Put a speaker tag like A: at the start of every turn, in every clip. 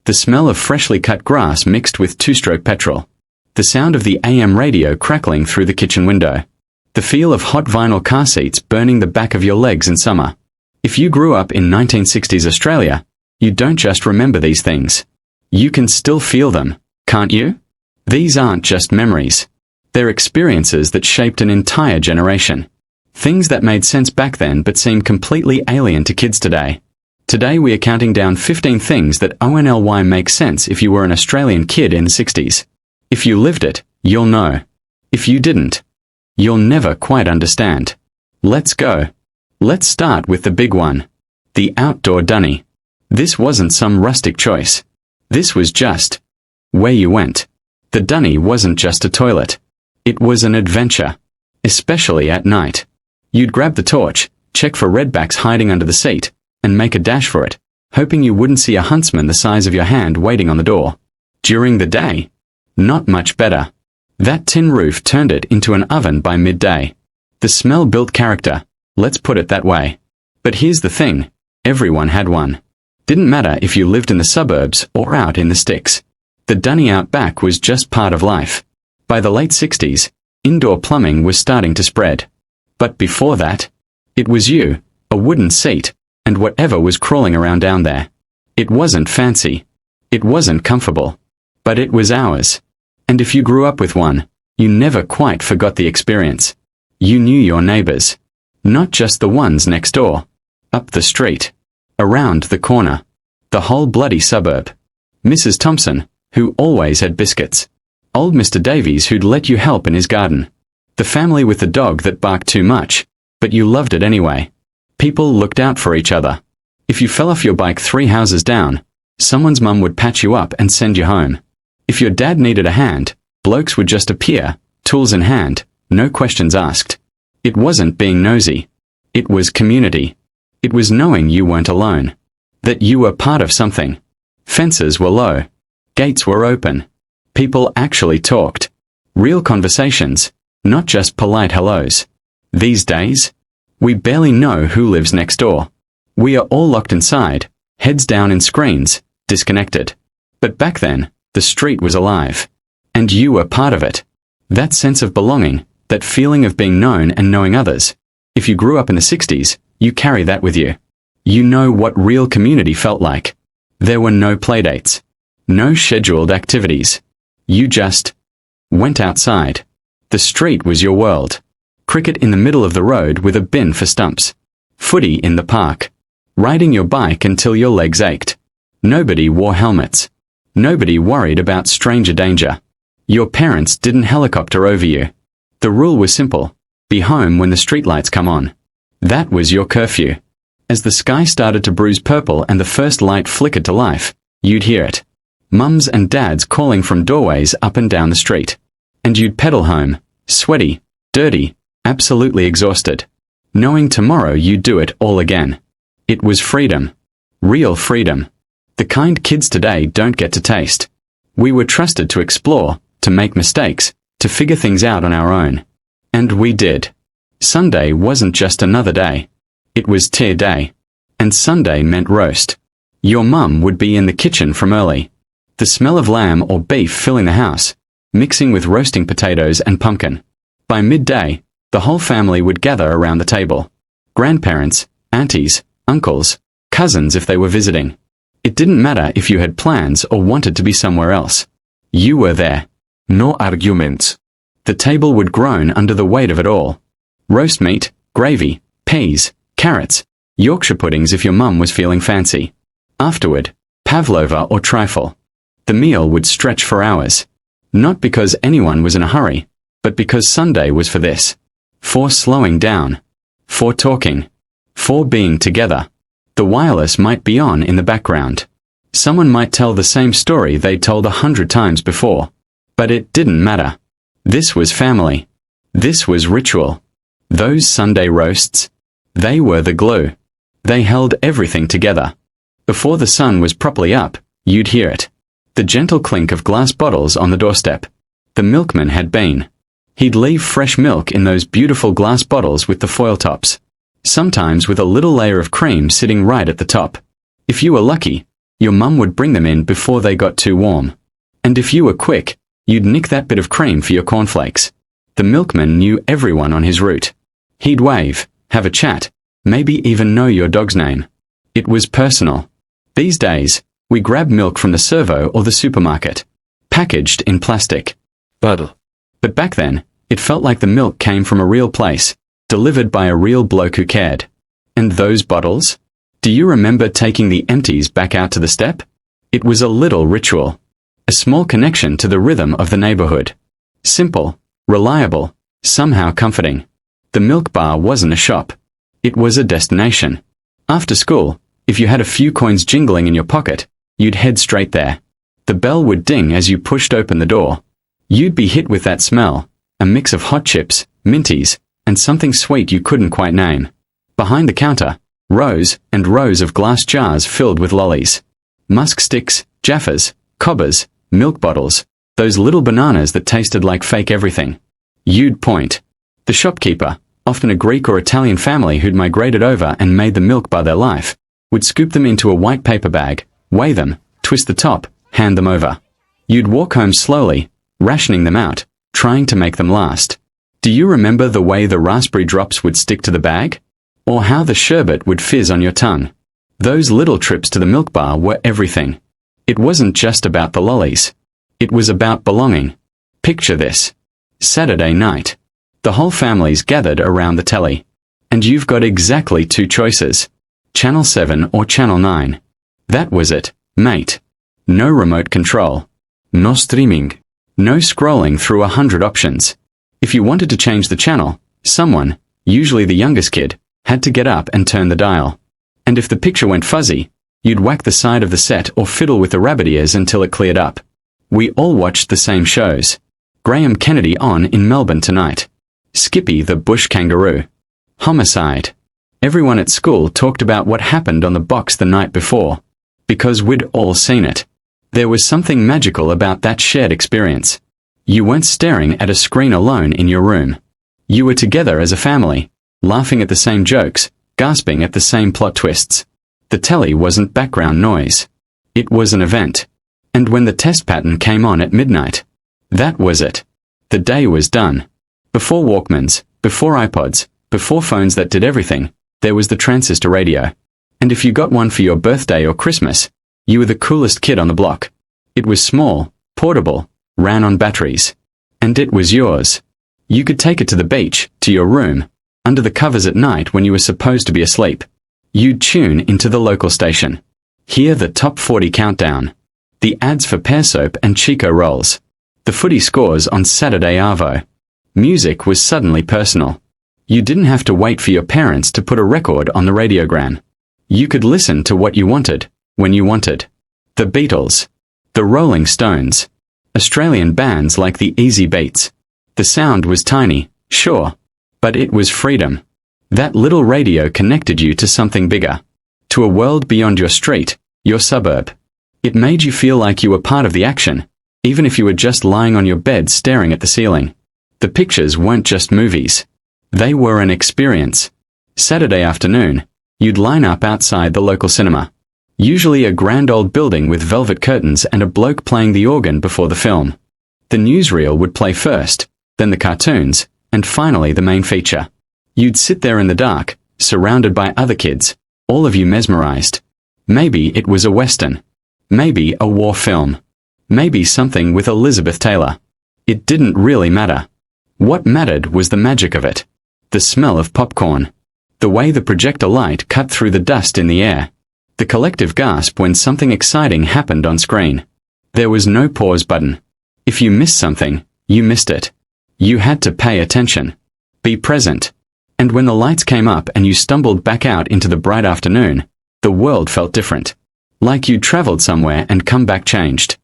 A: The smell of freshly cut grass mixed with two-stroke petrol. The sound of the AM radio crackling through the kitchen window. The feel of hot vinyl car seats burning the back of your legs in summer. If you grew up in 1960s Australia, you don't just remember these things. You can still feel them, can't you? These aren't just memories. They're experiences that shaped an entire generation. Things that made sense back then but seem completely alien to kids today. Today we are counting down 15 things that only make sense if you were an Australian kid in the 60s. If you lived it, you'll know. If you didn't, you'll never quite understand. Let's go. Let's start with the big one. The outdoor dunny. This wasn't some rustic choice. This was just where you went. The dunny wasn't just a toilet. It was an adventure. Especially at night. You'd grab the torch, check for redbacks hiding under the seat, and make a dash for it, hoping you wouldn't see a huntsman the size of your hand waiting on the door. During the day, not much better. That tin roof turned it into an oven by midday. The smell built character, let's put it that way. But here's the thing, everyone had one. Didn't matter if you lived in the suburbs or out in the sticks. The dunny out back was just part of life. By the late 60s, indoor plumbing was starting to spread. But before that, it was you, a wooden seat, and whatever was crawling around down there. It wasn't fancy. It wasn't comfortable. But it was ours. And if you grew up with one, you never quite forgot the experience. You knew your neighbours. Not just the ones next door. Up the street. Around the corner. The whole bloody suburb. Mrs. Thompson, who always had biscuits. Old Mr. Davies who'd let you help in his garden. The family with the dog that barked too much, but you loved it anyway. People looked out for each other. If you fell off your bike 3 houses down, someone's mum would patch you up and send you home. If your dad needed a hand, blokes would just appear, tools in hand, no questions asked. It wasn't being nosy. It was community. It was knowing you weren't alone. That you were part of something. Fences were low. Gates were open. People actually talked. Real conversations. Not just polite hellos. These days, we barely know who lives next door. We are all locked inside, heads down in screens, disconnected. But back then, the street was alive. And you were part of it. That sense of belonging, that feeling of being known and knowing others. If you grew up in the 60s, you carry that with you. You know what real community felt like. There were no playdates. No scheduled activities. You just went outside. The street was your world. Cricket in the middle of the road with a bin for stumps. Footy in the park. Riding your bike until your legs ached. Nobody wore helmets. Nobody worried about stranger danger. Your parents didn't helicopter over you. The rule was simple. Be home when the streetlights come on. That was your curfew. As the sky started to bruise purple and the first light flickered to life, you'd hear it. Mums and dads calling from doorways up and down the street. And you'd pedal home, sweaty, dirty, absolutely exhausted, knowing tomorrow you'd do it all again. It was freedom. Real freedom. The kind kids today don't get to taste. We were trusted to explore, to make mistakes, to figure things out on our own. And we did. Sunday wasn't just another day. It was tear day. And Sunday meant roast. Your mum would be in the kitchen from early. The smell of lamb or beef filling the house, mixing with roasting potatoes and pumpkin. By midday, the whole family would gather around the table. Grandparents, aunties, uncles, cousins if they were visiting. It didn't matter if you had plans or wanted to be somewhere else. You were there. No arguments. The table would groan under the weight of it all. Roast meat, gravy, peas, carrots, Yorkshire puddings if your mum was feeling fancy. Afterward, pavlova or trifle. The meal would stretch for hours. Not because anyone was in a hurry, but because Sunday was for this. For slowing down. For talking. For being together. The wireless might be on in the background. Someone might tell the same story they'd told 100 times before. But it didn't matter. This was family. This was ritual. Those Sunday roasts, they were the glue. They held everything together. Before the sun was properly up, you'd hear it. The gentle clink of glass bottles on the doorstep. The milkman had been. He'd leave fresh milk in those beautiful glass bottles with the foil tops. Sometimes with a little layer of cream sitting right at the top. If you were lucky, Your mum would bring them in before they got too warm. And if you were quick, you'd nick that bit of cream for your cornflakes. The milkman knew everyone on his route. He'd wave, have a chat, maybe even know your dog's name. It was personal. These days, we grab milk from the servo or the supermarket, packaged in plastic.
B: Bottle.
A: But back then, it felt like the milk came from a real place, delivered by a real bloke who cared. And those bottles? Do you remember taking the empties back out to the step? It was a little ritual. A small connection to the rhythm of the neighborhood. Simple, reliable, somehow comforting. The milk bar wasn't a shop. It was a destination. After school, if you had a few coins jingling in your pocket, you'd head straight there. The bell would ding as you pushed open the door. You'd be hit with that smell, a mix of hot chips, minties, and something sweet you couldn't quite name. Behind the counter, rows and rows of glass jars filled with lollies. Musk sticks, Jaffas, cobbers, milk bottles, those little bananas that tasted like fake everything. You'd point. The shopkeeper, often a Greek or Italian family who'd migrated over and made the milk bar their life, would scoop them into a white paper bag, weigh them, twist the top, hand them over. You'd walk home slowly, rationing them out, trying to make them last. Do you remember the way the raspberry drops would stick to the bag? Or how the sherbet would fizz on your tongue? Those little trips to the milk bar were everything. It wasn't just about the lollies. It was about belonging. Picture this. Saturday night. The whole family's gathered around the telly. And you've got exactly two choices. Channel 7 or Channel 9. That was it, mate. No remote control.
B: No streaming.
A: No scrolling through 100 options. If you wanted to change the channel, someone, usually the youngest kid, had to get up and turn the dial. And if the picture went fuzzy, you'd whack the side of the set or fiddle with the rabbit ears until it cleared up. We all watched the same shows. Graham Kennedy on in Melbourne Tonight. Skippy the bush kangaroo. Homicide. Everyone at school talked about what happened on the box the night before. Because we'd all seen it. There was something magical about that shared experience. You weren't staring at a screen alone in your room. You were together as a family, laughing at the same jokes, gasping at the same plot twists. The telly wasn't background noise. It was an event. And when the test pattern came on at midnight, that was it. The day was done. Before Walkmans, before iPods, before phones that did everything, there was the transistor radio. And if you got one for your birthday or Christmas, you were the coolest kid on the block. It was small, portable, ran on batteries. And it was yours. You could take it to the beach, to your room, under the covers at night when you were supposed to be asleep. You'd tune into the local station. Hear the top 40 countdown. The ads for pear soap and Chico rolls. The footy scores on Saturday Arvo. Music was suddenly personal. You didn't have to wait for your parents to put a record on the radiogram. You could listen to what you wanted, when you wanted. The Beatles. The Rolling Stones. Australian bands like the Easy Beats. The sound was tiny, sure, but it was freedom. That little radio connected you to something bigger. To a world beyond your street, your suburb. It made you feel like you were part of the action, even if you were just lying on your bed staring at the ceiling. The pictures weren't just movies. They were an experience. Saturday afternoon, you'd line up outside the local cinema. Usually a grand old building with velvet curtains and a bloke playing the organ before the film. The newsreel would play first, then the cartoons, and finally the main feature. You'd sit there in the dark, surrounded by other kids, all of you mesmerized. Maybe it was a western. Maybe a war film. Maybe something with Elizabeth Taylor. It didn't really matter. What mattered was the magic of it. The smell of popcorn. The way the projector light cut through the dust in the air. The collective gasp when something exciting happened on screen. There was no pause button. If you missed something, you missed it. You had to pay attention. Be present. And when the lights came up and you stumbled back out into the bright afternoon, the world felt different. Like you'd traveled somewhere and come back changed.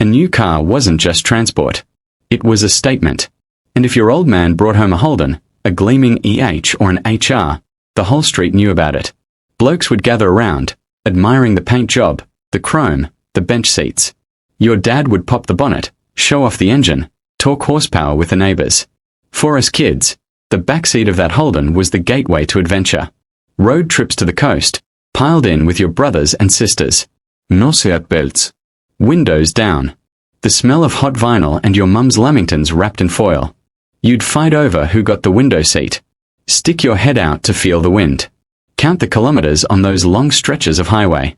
A: A new car wasn't just transport. It was a statement. And if your old man brought home a Holden, a gleaming EH or an HR, the whole street knew about it. Blokes would gather around, admiring the paint job, the chrome, the bench seats. Your dad would pop the bonnet, show off the engine, talk horsepower with the neighbours. For us kids, the backseat of that Holden was the gateway to adventure. Road trips to the coast, piled in with your brothers and sisters.
B: No seatbelts.
A: Windows down. The smell of hot vinyl and your mum's lamingtons wrapped in foil. You'd fight over who got the window seat. Stick your head out to feel the wind. Count the kilometers on those long stretches of highway.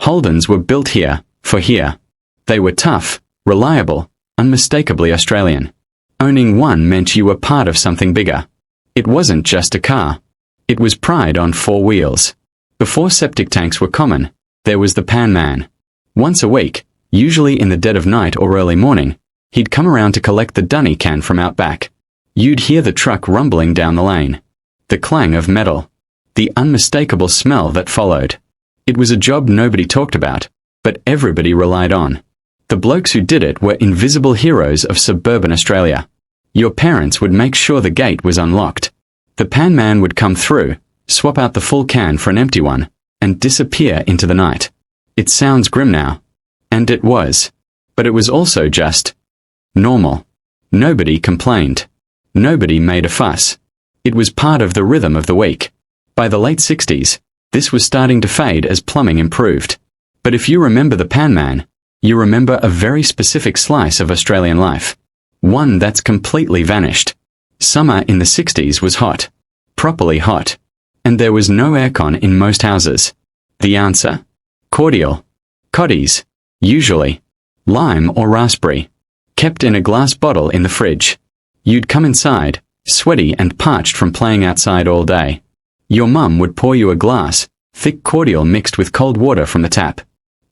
A: Holdens were built here, for here. They were tough, reliable, unmistakably Australian. Owning one meant you were part of something bigger. It wasn't just a car. It was pride on four wheels. Before septic tanks were common, there was the pan man. Once a week, usually in the dead of night or early morning, he'd come around to collect the dunny can from out back. You'd hear the truck rumbling down the lane. The clang of metal. The unmistakable smell that followed. It was a job nobody talked about, but everybody relied on. The blokes who did it were invisible heroes of suburban Australia. Your parents would make sure the gate was unlocked. The pan man would come through, swap out the full can for an empty one, and disappear into the night. It sounds grim now. And it was. But it was also just normal. Nobody complained. Nobody made a fuss. It was part of the rhythm of the week. By the late 60s, this was starting to fade as plumbing improved. But if you remember the pan man, you remember a very specific slice of Australian life. One that's completely vanished. Summer in the 60s was hot. Properly hot. And there was no aircon in most houses. The answer? Cordial. Coddies. Usually. Lime or raspberry. Kept in a glass bottle in the fridge. You'd come inside, sweaty and parched from playing outside all day. Your mum would pour you a glass, thick cordial mixed with cold water from the tap.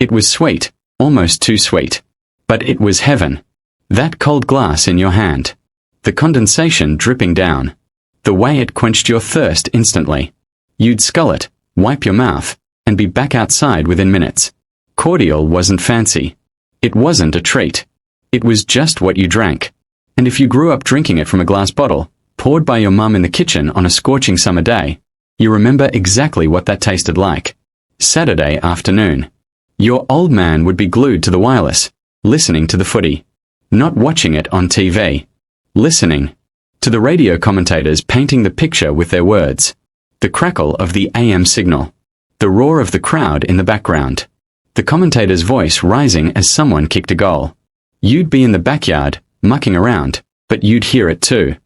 A: It was sweet, almost too sweet. But it was heaven. That cold glass in your hand. The condensation dripping down. The way it quenched your thirst instantly. You'd scull it, wipe your mouth, and be back outside within minutes. Cordial wasn't fancy. It wasn't a treat. It was just what you drank. And if you grew up drinking it from a glass bottle, poured by your mum in the kitchen on a scorching summer day, you remember exactly what that tasted like. Saturday afternoon. Your old man would be glued to the wireless, listening to the footy. Not watching it on TV. Listening. To the radio commentators painting the picture with their words. The crackle of the AM signal. The roar of the crowd in the background. The commentator's voice rising as someone kicked a goal. You'd be in the backyard, mucking around, but you'd hear it too.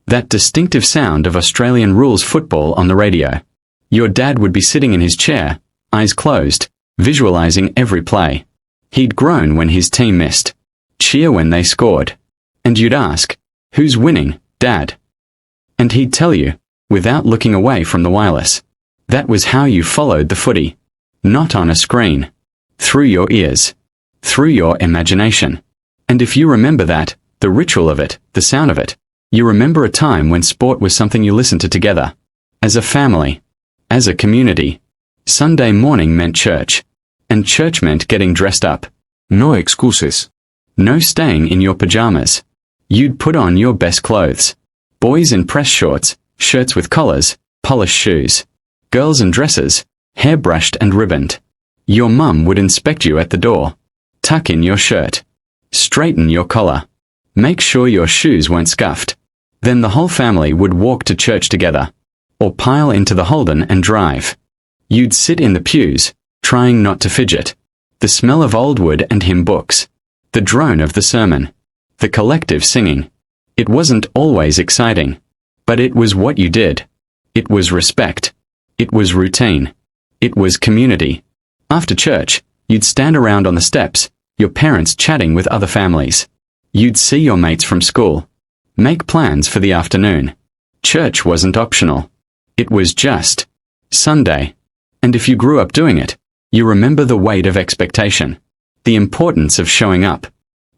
A: That distinctive sound of Australian rules football on the radio. Your dad would be sitting in his chair, eyes closed, visualizing every play. He'd groan when his team missed. Cheer when they scored. And you'd ask, "Who's winning, Dad?" And he'd tell you, without looking away from the wireless. That was how you followed the footy. Not on a screen. Through your ears. Through your imagination. And if you remember that, the ritual of it, the sound of it, you remember a time when sport was something you listened to together. As a family. As a community. Sunday morning meant church. And church meant getting dressed up.
B: No excuses.
A: No staying in your pajamas. You'd put on your best clothes. Boys in press shorts, shirts with collars, polished shoes. Girls in dresses, hair brushed and ribboned. Your mum would inspect you at the door. Tuck in your shirt. Straighten your collar. Make sure your shoes weren't scuffed. Then the whole family would walk to church together. Or pile into the Holden and drive. You'd sit in the pews, trying not to fidget. The smell of old wood and hymn books. The drone of the sermon. The collective singing. It wasn't always exciting. But it was what you did. It was respect. It was routine. It was community. After church, you'd stand around on the steps, your parents chatting with other families. You'd see your mates from school. Make plans for the afternoon. Church wasn't optional. It was just Sunday. And if you grew up doing it, you remember the weight of expectation. The importance of showing up.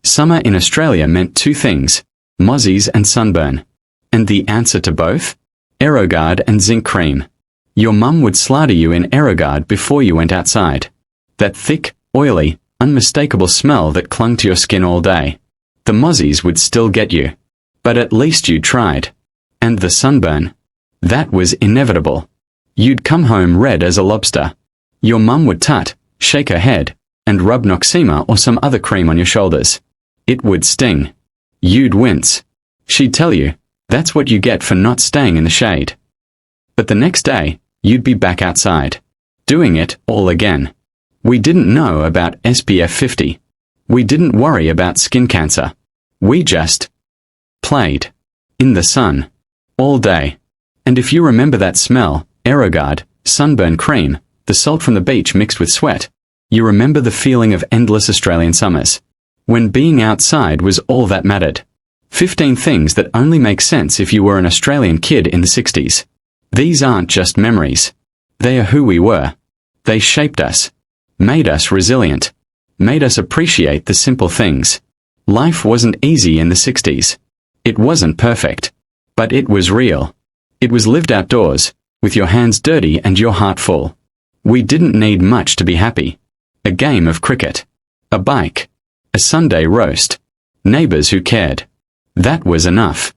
A: Summer in Australia meant two things, mozzies and sunburn. And the answer to both? Aerogard and zinc cream. Your mum would slaughter you in Aerogard before you went outside. That thick, oily, unmistakable smell that clung to your skin all day. The mozzies would still get you. But at least you tried. And the sunburn? That was inevitable. You'd come home red as a lobster. Your mum would tut, shake her head, and rub Noxema or some other cream on your shoulders. It would sting. You'd wince. She'd tell you, that's what you get for not staying in the shade. But the next day, you'd be back outside. Doing it all again. We didn't know about SPF 50. We didn't worry about skin cancer. We just played in the sun all day. And if you remember that smell, Aerogard, sunburn cream, the salt from the beach mixed with sweat, you remember the feeling of endless Australian summers, when being outside was all that mattered. 15 things that only make sense if you were an Australian kid in the 60s. These aren't just memories. They are who we were. They shaped us, made us resilient, made us appreciate the simple things. Life wasn't easy in the 60s. It wasn't perfect. But it was real. It was lived outdoors, with your hands dirty and your heart full. We didn't need much to be happy. A game of cricket. A bike. A Sunday roast. Neighbours who cared. That was enough.